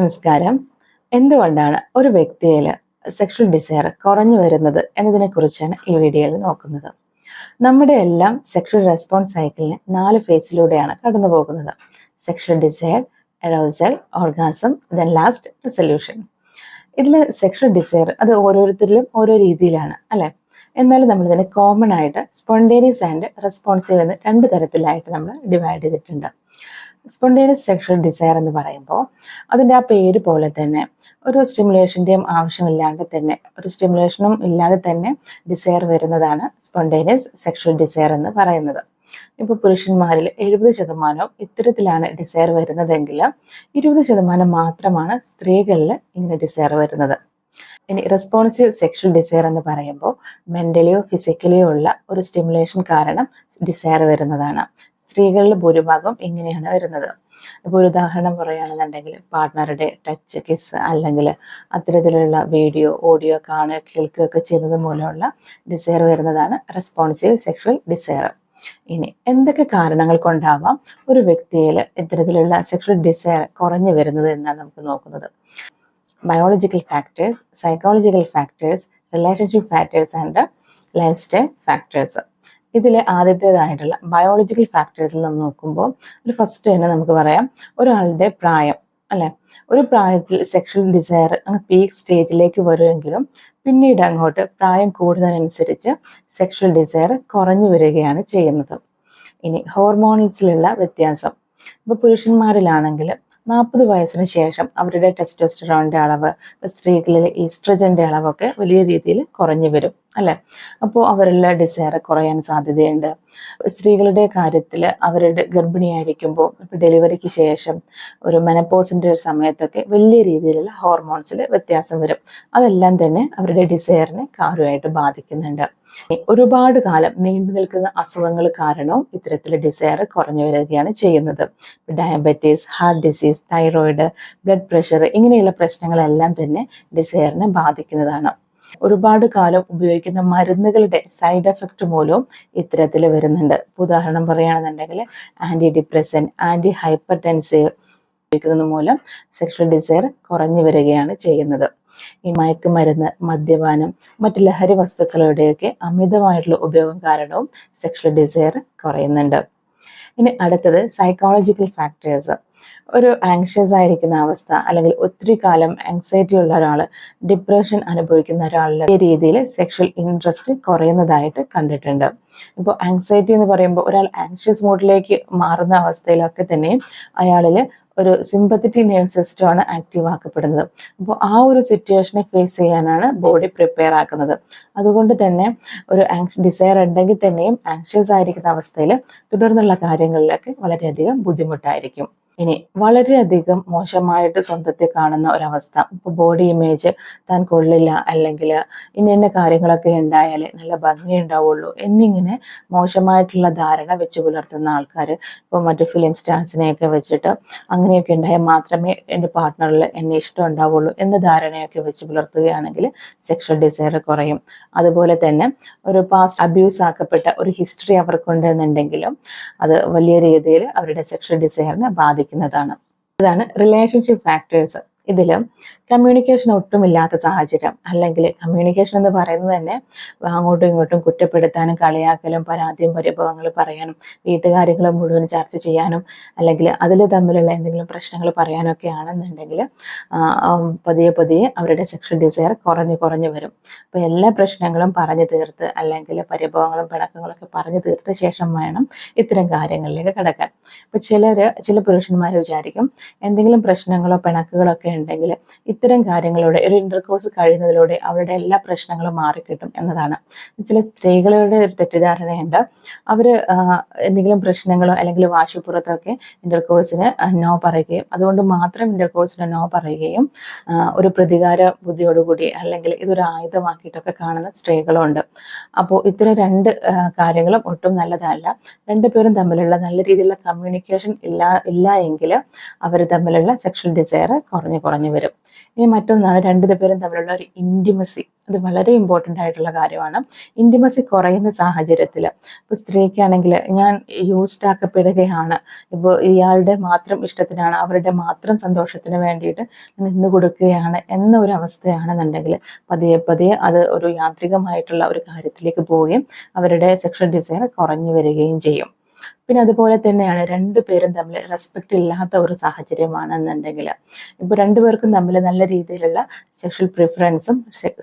നമസ്കാരം. എന്തുകൊണ്ടാണ് ഒരു വ്യക്തിയിൽ സെക്ഷൽ ഡിസയർ കുറഞ്ഞു വരുന്നത് എന്നതിനെക്കുറിച്ചാണ് ഈ വീഡിയോയിൽ നോക്കുന്നത്. നമ്മുടെ എല്ലാം സെക്ഷൽ റെസ്പോൺസ് സൈക്കിളിന് 4 ഫേസിലൂടെയാണ് കടന്നു പോകുന്നത്. Sexual desire, arousal, orgasm, then last resolution. ഇതിൽ സെക്ഷൽ ഡിസയർ അത് ഓരോരുത്തരിലും ഓരോ രീതിയിലാണ് അല്ലേ? എന്നാലും നമ്മളിതിനെ കോമൺ ആയിട്ട് സ്പോണ്ടേനിയസ് ആൻഡ് റെസ്പോൺസീവ് എന്ന് 2 തരത്തിലായിട്ട് നമ്മൾ ഡിവൈഡ് ചെയ്തിട്ടുണ്ട്. സ്പോണ്ടേനിയസ് സെക്ഷൽ ഡിസയർ എന്ന് പറയുമ്പോൾ അതിൻ്റെ ആ പേര് പോലെ തന്നെ ഒരു സ്റ്റിമുലേഷൻ്റെയും ആവശ്യമില്ലാണ്ട് തന്നെ, ഒരു സ്റ്റിമുലേഷനും ഇല്ലാതെ തന്നെ ഡിസയർ വരുന്നതാണ് സ്പോണ്ടേനിയസ് സെക്ഷൽ ഡിസയർ എന്ന് പറയുന്നത്. ഇപ്പോൾ പുരുഷന്മാരിൽ 70% ഇത്തരത്തിലാണ് ഡിസയർ വരുന്നതെങ്കിൽ 20% മാത്രമാണ് സ്ത്രീകളിൽ ഇങ്ങനെ ഡിസയർ വരുന്നത്. ഇനി റെസ്പോൺസീവ് സെക്ഷൽ ഡിസയർ എന്ന് പറയുമ്പോൾ മെൻ്റലിയോ ഫിസിക്കലിയോ ഉള്ള ഒരു സ്റ്റിമുലേഷൻ കാരണം ഡിസയർ വരുന്നതാണ്. സ്ത്രീകളിൽ ഭൂരിഭാഗം ഇങ്ങനെയാണ് വരുന്നത്. ഇപ്പോൾ ഒരു ഉദാഹരണം പറയുകയാണെന്നുണ്ടെങ്കിൽ പാർട്ട്ണറുടെ ടച്ച്, കിസ് അല്ലെങ്കിൽ അത്തരത്തിലുള്ള വീഡിയോ, ഓഡിയോ കാണുക, കേൾക്കുകയൊക്കെ ചെയ്യുന്നത് മൂലമുള്ള ഡിസയർ വരുന്നതാണ് റെസ്പോൺസീവ് സെക്ഷൽ ഡിസയർ. ഇനി എന്തൊക്കെ കാരണങ്ങൾ കൊണ്ടാവാം ഒരു വ്യക്തിയിൽ ഇത്തരത്തിലുള്ള സെക്ഷൽ ഡിസയർ കുറഞ്ഞു വരുന്നത് എന്നാണ് നമുക്ക് നോക്കുന്നത്. Biological factors, psychological factors, relationship factors and life style factors. ഇതിൽ ആദ്യത്തേതായിട്ടുള്ള ബയോളജിക്കൽ ഫാക്ടേഴ്സിൽ നമ്മൾ നോക്കുമ്പോൾ ഒരു ഫസ്റ്റ് തന്നെ നമുക്ക് പറയാം ഒരാളുടെ പ്രായം അല്ലെ. ഒരു പ്രായത്തിൽ സെക്ഷൽ ഡിസയർ അങ്ങ് പീക്ക് സ്റ്റേജിലേക്ക് വരുമെങ്കിലും പിന്നീട് അങ്ങോട്ട് പ്രായം കൂടുന്നതിനനുസരിച്ച് സെക്ഷൽ ഡിസയർ കുറഞ്ഞു വരികയാണ് ചെയ്യുന്നത്. ഇനി ഹോർമോൺസിലുള്ള വ്യത്യാസം. ഇപ്പോൾ പുരുഷന്മാരിലാണെങ്കിൽ 40 വയസ്സിന് ശേഷം അവരുടെ ടെസ്റ്റോസ്റ്ററോണിൻ്റെ അളവ്, സ്ത്രീകളിൽ ഈസ്ട്രജൻ്റെ അളവൊക്കെ വലിയ രീതിയിൽ കുറഞ്ഞു വരും അല്ലേ. അപ്പോൾ അവരുടെ ഡിസയർ കുറയാൻ സാധ്യതയുണ്ട്. സ്ത്രീകളുടെ കാര്യത്തിൽ അവരുടെ ഗർഭിണിയായിരിക്കുമ്പോൾ, ഇപ്പോൾ ഡെലിവറിക്ക് ശേഷം ഒരു മെനപ്പോസിൻ്റെ ഒരു സമയത്തൊക്കെ വലിയ രീതിയിലുള്ള ഹോർമോൺസിൽ വ്യത്യാസം വരും. അതെല്ലാം തന്നെ അവരുടെ ഡിസയറിനെ കാര്യമായിട്ട് ബാധിക്കുന്നുണ്ട്. ഒരുപാട് കാലം നീണ്ടു നിൽക്കുന്ന അസുഖങ്ങൾ കാരണവും ഇത്തരത്തിൽ ഡിസയർ കുറഞ്ഞു വരികയാണ് ചെയ്യുന്നത്. Diabetes, heart disease, thyroid, blood pressure ഇങ്ങനെയുള്ള പ്രശ്നങ്ങളെല്ലാം തന്നെ ഡിസയറിനെ ബാധിക്കുന്നതാണ്. ഒരുപാട് കാലം ഉപയോഗിക്കുന്ന മരുന്നുകളുടെ സൈഡ് എഫക്റ്റ് മൂലവും ഇത്തരത്തിൽ വരുന്നുണ്ട്. ഉദാഹരണം പറയുകയാണെന്നുണ്ടെങ്കിൽ anti depressant, anti hypertensive ഉപയോഗിക്കുന്നത് മൂലം സെക്ഷൽ ഡിസയർ കുറഞ്ഞു വരികയാണ് ചെയ്യുന്നത്. ഈ മയക്കുമരുന്ന്, മദ്യപാനം, മറ്റ് ലഹരി വസ്തുക്കളുടെയൊക്കെ അമിതമായിട്ടുള്ള ഉപയോഗം കാരണവും സെക്ഷൽ ഡിസയർ കുറയുന്നുണ്ട്. ഇനി അടുത്തത് സൈക്കോളജിക്കൽ ഫാക്ടേഴ്സ്. ഒരു ആങ്ഷ്യസ് ആയിരിക്കുന്ന അവസ്ഥ അല്ലെങ്കിൽ ഒത്തിരി കാലം ആങ്സൈറ്റി ഉള്ള ഒരാൾ, ഡിപ്രഷൻ അനുഭവിക്കുന്ന ഒരാളുടെ ഈ രീതിയിൽ സെക്ഷൽ ഇൻട്രസ്റ്റ് കുറയുന്നതായിട്ട് കണ്ടിട്ടുണ്ട്. ഇപ്പോൾ ആങ്സൈറ്റി എന്ന് പറയുമ്പോൾ ഒരാൾ ആങ്ഷ്യസ് മോഡിലേക്ക് മാറുന്ന അവസ്ഥയിലൊക്കെ തന്നെയും അയാളിൽ ഒരു സിമ്പത്തറ്റിക് നെർവ് സിസ്റ്റമാണ് ആക്റ്റീവ് ആക്കപ്പെടുന്നത്. അപ്പോൾ ആ ഒരു സിറ്റുവേഷനെ ഫേസ് ചെയ്യാനാണ് ബോഡി പ്രിപ്പയർ ആക്കുന്നത്. അതുകൊണ്ട് തന്നെ ഒരു ഡിസയർ ഉണ്ടെങ്കിൽ തന്നെയും ആങ്ഷ്യസ് ആയിരിക്കുന്ന അവസ്ഥയിൽ തുടർന്നുള്ള കാര്യങ്ങളിലൊക്കെ വളരെയധികം ബുദ്ധിമുട്ടായിരിക്കും. ഇനി വളരെയധികം മോശമായിട്ട് സ്വന്തത്തെ കാണുന്ന ഒരവസ്ഥ, ഇപ്പോൾ ബോഡി ഇമേജ് താൻ കൊള്ളില്ല, അല്ലെങ്കിൽ ഇന്ന കാര്യങ്ങളൊക്കെ ഉണ്ടായാൽ നല്ല ഭംഗി ഉണ്ടാവുള്ളൂ എന്നിങ്ങനെ മോശമായിട്ടുള്ള ധാരണ വെച്ച് പുലർത്തുന്ന ആൾക്കാർ, ഇപ്പോൾ മറ്റു ഫിലിം സ്റ്റാർസിനെയൊക്കെ വെച്ചിട്ട് അങ്ങനെയൊക്കെ ഉണ്ടായാൽ മാത്രമേ എൻ്റെ പാർട്ട്ണറിൽ എന്നെ ഇഷ്ടം ഉണ്ടാവുള്ളൂ എന്ന ധാരണയൊക്കെ വെച്ച് പുലർത്തുകയാണെങ്കിൽ സെക്ഷൽ ഡിസയർ കുറയും. അതുപോലെ തന്നെ ഒരു പാസ്റ്റ് അബ്യൂസ് ആക്കപ്പെട്ട ഒരു ഹിസ്റ്ററി അവർക്കുണ്ട് എന്നുണ്ടെങ്കിലും അത് വലിയ രീതിയിൽ അവരുടെ സെക്ഷൽ ഡിസയറിനെ ബാധിക്കുന്നതാണ്. ഇതാണ് റിലേഷൻഷിപ്പ് ഫാക്ടേഴ്സ്. ഇതിൽ കമ്മ്യൂണിക്കേഷൻ ഒട്ടുമില്ലാത്ത സാഹചര്യം, അല്ലെങ്കിൽ കമ്മ്യൂണിക്കേഷൻ എന്ന് പറയുന്നത് തന്നെ അങ്ങോട്ടും ഇങ്ങോട്ടും കുറ്റപ്പെടുത്താനും കളിയാക്കലും പരാതിയും പരിഭവങ്ങൾ പറയാനും വീട്ടുകാര്യങ്ങൾ മുഴുവൻ ചർച്ച ചെയ്യാനും അല്ലെങ്കിൽ അതിൽ തമ്മിലുള്ള എന്തെങ്കിലും പ്രശ്നങ്ങൾ പറയാനൊക്കെ ആണെന്നുണ്ടെങ്കിൽ പതിയെ പതിയെ അവരുടെ സെക്ഷൽ ഡിസയർ കുറഞ്ഞു വരും. അപ്പോൾ എല്ലാ പ്രശ്നങ്ങളും പറഞ്ഞു തീർത്ത് അല്ലെങ്കിൽ പരിഭവങ്ങളും പിണക്കങ്ങളൊക്കെ പറഞ്ഞു തീർത്ത ശേഷം വേണം ഇത്തരം കാര്യങ്ങളിലേക്ക് കടക്കാൻ. ഇപ്പോൾ ചില പുരുഷന്മാർ വിചാരിക്കും എന്തെങ്കിലും പ്രശ്നങ്ങളോ പിണക്കുകളൊക്കെ ഉണ്ടെങ്കിൽ ഇത്തരം കാര്യങ്ങളുടെ ഒരു ഇന്റർകോഴ്സ് കഴിയുന്നതിലൂടെ അവരുടെ എല്ലാ പ്രശ്നങ്ങളും മാറിക്കിട്ടും എന്നതാണ്. ചില സ്ത്രീകളുടെ ഒരു തെറ്റിദ്ധാരണയുണ്ട്, അവർ എന്തെങ്കിലും പ്രശ്നങ്ങളോ അല്ലെങ്കിൽ വാശിപ്പുറത്തൊക്കെ ഇന്റർകോഴ്സിന് നോ പറയുകയും അതുകൊണ്ട് മാത്രം ഇന്റർകോഴ്സിന് നോ പറയുകയും ഒരു പ്രതികാര ബുദ്ധിയോടുകൂടി അല്ലെങ്കിൽ ഇതൊരു ആയുധമാക്കിയിട്ടൊക്കെ കാണുന്ന സ്ത്രീകളുണ്ട്. അപ്പോൾ ഇത്തരം 2 കാര്യങ്ങളും ഒട്ടും നല്ലതല്ല. 2 പേരും തമ്മിലുള്ള നല്ല രീതിയിലുള്ള കമ്മ്യൂണിക്കേഷൻ ഇല്ല എങ്കിൽ അവർ തമ്മിലുള്ള സെക്ഷൽ ഡിസയർ കുറഞ്ഞു വരും. ഇനി മറ്റൊന്നാണ് രണ്ടുപേരും തമ്മിലുള്ള ഒരു ഇൻറ്റിമസി. അത് വളരെ ഇമ്പോർട്ടൻ്റ് ആയിട്ടുള്ള കാര്യമാണ്. ഇൻറ്റിമസി കുറയുന്ന സാഹചര്യത്തിൽ ഇപ്പോൾ സ്ത്രീക്കാണെങ്കിൽ ഞാൻ യൂസ്ഡ് ആക്കപ്പെടുകയാണ്, ഇപ്പോൾ ഇയാളുടെ മാത്രം ഇഷ്ടത്തിനാണ്, അവരുടെ മാത്രം സന്തോഷത്തിന് വേണ്ടിയിട്ട് നിന്ന് കൊടുക്കുകയാണ് എന്ന ഒരു അവസ്ഥയാണെന്നുണ്ടെങ്കിൽ പതിയെ പതിയെ അത് ഒരു യാന്ത്രികമായിട്ടുള്ള ഒരു കാര്യത്തിലേക്ക് പോവുകയും അവരുടെ സെക്ഷൽ ഡിസയർ കുറഞ്ഞു വരികയും ചെയ്യും. പിന്നെ അതുപോലെ തന്നെയാണ് രണ്ടുപേരും തമ്മിൽ റെസ്പെക്റ്റ് ഇല്ലാത്ത ഒരു സാഹചര്യമാണെന്നുണ്ടെങ്കിൽ, ഇപ്പോൾ രണ്ടുപേർക്കും തമ്മിൽ നല്ല രീതിയിലുള്ള സെക്ഷൽ പ്രിഫറൻസും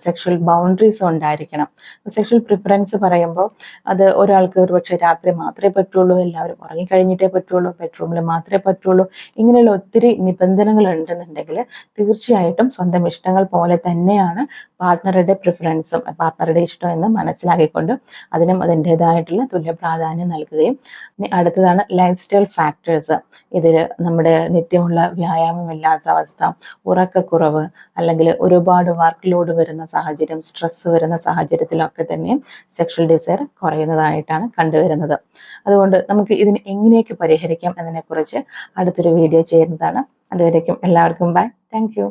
സെക്ഷൽ ബൗണ്ടറീസും ഉണ്ടായിരിക്കണം. സെക്ഷൽ പ്രിഫറൻസ് പറയുമ്പോൾ അത് ഒരാൾക്ക് ഒരുപക്ഷെ രാത്രി മാത്രമേ പറ്റുള്ളൂ, എല്ലാവരും ഉറങ്ങിക്കഴിഞ്ഞിട്ടേ പറ്റുള്ളൂ, ബെഡ്റൂമിൽ മാത്രമേ പറ്റുള്ളൂ, ഇങ്ങനെയുള്ള ഒത്തിരി നിബന്ധനകൾ ഉണ്ടെന്നുണ്ടെങ്കിൽ തീർച്ചയായിട്ടും സ്വന്തം ഇഷ്ടങ്ങൾ പോലെ തന്നെയാണ് പാർട്ട്ണറുടെ പ്രിഫറൻസും പാർട്ട്ണറുടെ ഇഷ്ടം എന്ന് മനസ്സിലാക്കിക്കൊണ്ട് അതിനും അതിൻ്റെതായിട്ടുള്ള തുല്യ പ്രാധാന്യം നൽകുകയും. ഇനി അടുത്തതാണ് ലൈഫ് സ്റ്റൈൽ ഫാക്ടേഴ്സ്. ഇതിൽ നമ്മുടെ നിത്യമുള്ള വ്യായാമമില്ലാത്ത അവസ്ഥ, ഉറക്കക്കുറവ്, അല്ലെങ്കിൽ ഒരുപാട് വർക്ക് ലോഡ് വരുന്ന സാഹചര്യം, സ്ട്രെസ് വരുന്ന സാഹചര്യത്തിലൊക്കെ തന്നെയും സെക്ഷൽ ഡിസയർ കുറയുന്നതായിട്ടാണ് കണ്ടുവരുന്നത്. അതുകൊണ്ട് നമുക്ക് ഇതിനെ എങ്ങനെയൊക്കെ പരിഹരിക്കാം എന്നതിനെക്കുറിച്ച് അടുത്തൊരു വീഡിയോ ചെയ്യുന്നതാണ്. അതുവരേക്കും എല്ലാവർക്കും ബൈ. Thank you.